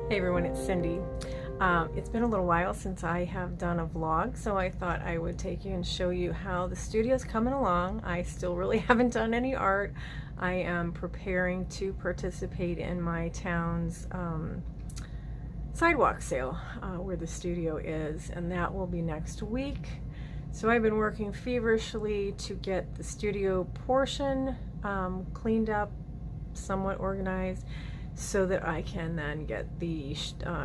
Hey everyone, it's Cindy. It's been a little while since I have done a vlog, so I thought I would take you and show you how the studio's coming along. I still really haven't done any art. I am preparing to participate in my town's sidewalk sale where the studio is, and that will be next week. So I've been working feverishly to get the studio portion cleaned up, somewhat organized, so that I can then get the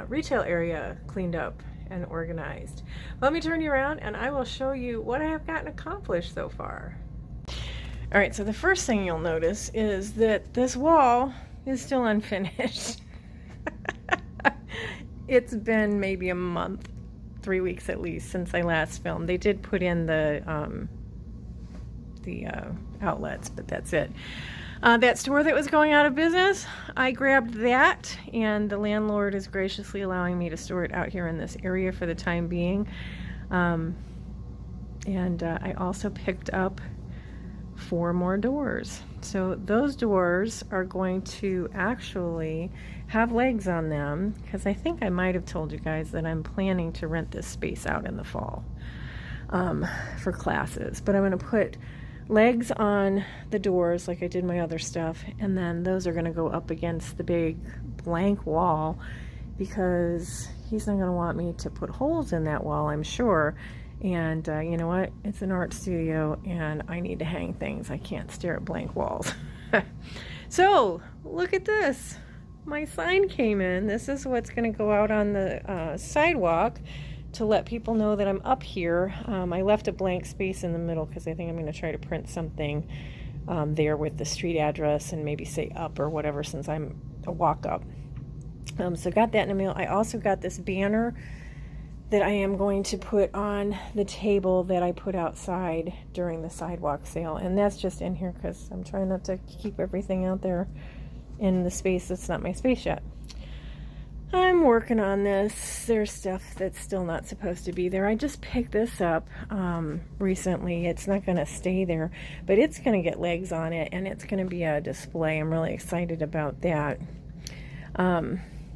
retail area cleaned up and organized. Let me turn you around and I will show you what I have gotten accomplished so far. All right, so the first thing you'll notice is that this wall is still unfinished. It's been maybe a month, 3 weeks at least, since I last filmed. They did put in the outlets, but that's it. That store that was going out of business, I grabbed that, and the landlord is graciously allowing me to store it out here in this area for the time being. I also picked up 4 more doors. So those doors are going to actually have legs on them, because I think I might have told you guys that I'm planning to rent this space out in the fall for classes. But I'm going to put legs on the doors like I did my other stuff, and then those are going to go up against the big blank wall, because he's not going to want me to put holes in that wall, I'm sure. And you know what, it's an art studio and I need to hang things. I can't stare at blank walls. So look at this, my sign came in. This is what's going to go out on the sidewalk to let people know that I'm up here. I left a blank space in the middle because I think I'm going to try to print something there with the street address and maybe say up or whatever, since I'm a walk up. So got that in the mail. I also got this banner that I am going to put on the table that I put outside during the sidewalk sale, and that's just in here because I'm trying not to keep everything out there in the space that's not my space yet. I'm working on this. There's stuff that's still not supposed to be there. I just picked this up recently. It's not going to stay there, but it's going to get legs on it, and it's going to be a display. I'm really excited about that.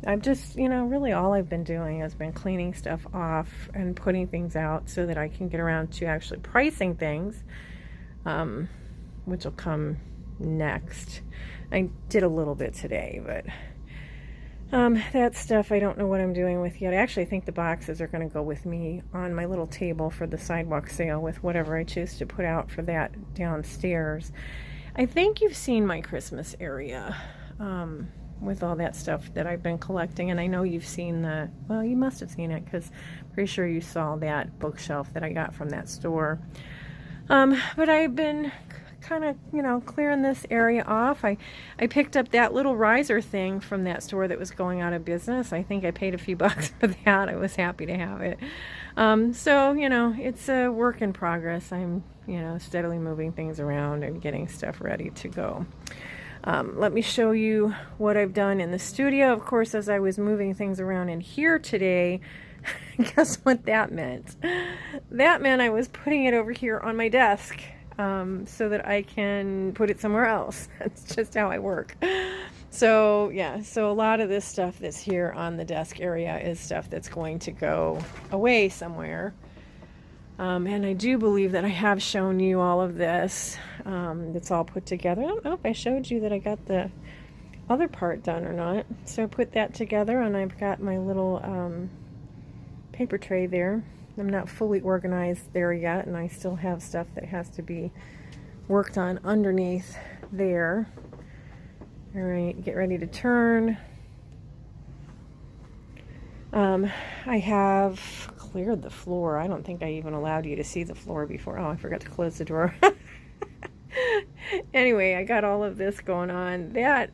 I've just, really all I've been doing has been cleaning stuff off and putting things out so that I can get around to actually pricing things, which will come next. I did a little bit today, but that stuff I don't know what I'm doing with yet. I actually think the boxes are going to go with me on my little table for the sidewalk sale with whatever I choose to put out for that downstairs. I think you've seen my Christmas area with all that stuff that I've been collecting, and I know you've seen well, you must have seen it, because I'm pretty sure you saw that bookshelf that I got from that store. But I've been kind of, clearing this area off. I picked up that little riser thing from that store that was going out of business. I think I paid a few bucks for that. I was happy to have it. So, it's a work in progress. I'm, steadily moving things around and getting stuff ready to go. Let me show you what I've done in the studio. Of course, as I was moving things around in here today, guess what that meant? That meant I was putting it over here on my desk so that I can put it somewhere else. That's just how I work. So yeah, so a lot of this stuff that's here on the desk area is stuff that's going to go away somewhere. And I do believe that I have shown you all of this. It's all put together. I don't know if I showed you that I got the other part done or not. So I put that together, and I've got my little paper tray there. I'm not fully organized there yet, and I still have stuff that has to be worked on underneath there. All right, get ready to turn. I have cleared the floor. I don't think I even allowed you to see the floor before. Oh, I forgot to close the door. Anyway, I got all of this going on. That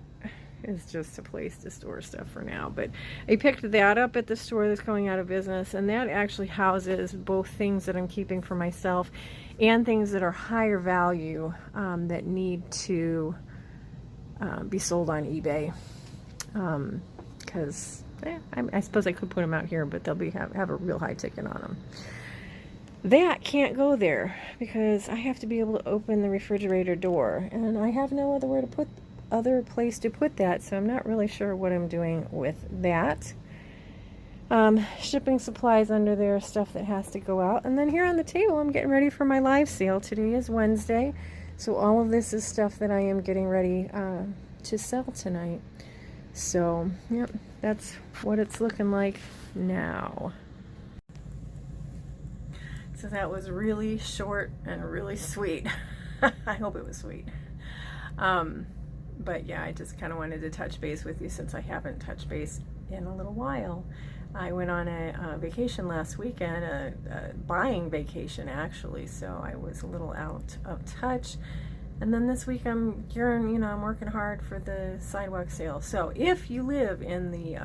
is just a place to store stuff for now, but I picked that up at the store that's going out of business, and that actually houses both things that I'm keeping for myself and things that are higher value that need to be sold on eBay, because I suppose I could put them out here, but they'll have a real high ticket on them. That can't go there because I have to be able to open the refrigerator door, and I have no other place to put that, so I'm not really sure what I'm doing with that. shipping supplies under there, stuff that has to go out. And then here on the table, I'm getting ready for my live sale. Today is Wednesday, so all of this is stuff that I am getting ready to sell tonight. So, yep, that's what it's looking like now. So that was really short and really sweet. I hope it was sweet. But yeah, I just kind of wanted to touch base with you since I haven't touched base in a little while. I went on a vacation last weekend, a buying vacation actually, so I was a little out of touch. And then this week I'm working hard for the sidewalk sale. So if you live in the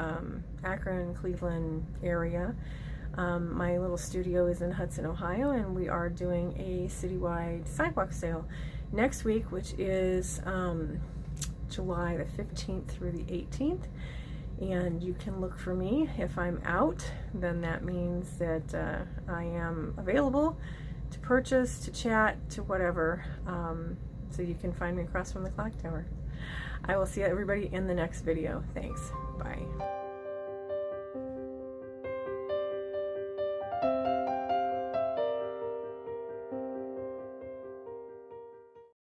Akron, Cleveland area, my little studio is in Hudson, Ohio, and we are doing a citywide sidewalk sale next week, which is July the 15th through the 18th. And you can look for me. If I'm out, then that means that I am available to purchase, to chat, to whatever. So you can find me across from the clock tower. I will see everybody in the next video. Thanks. Bye.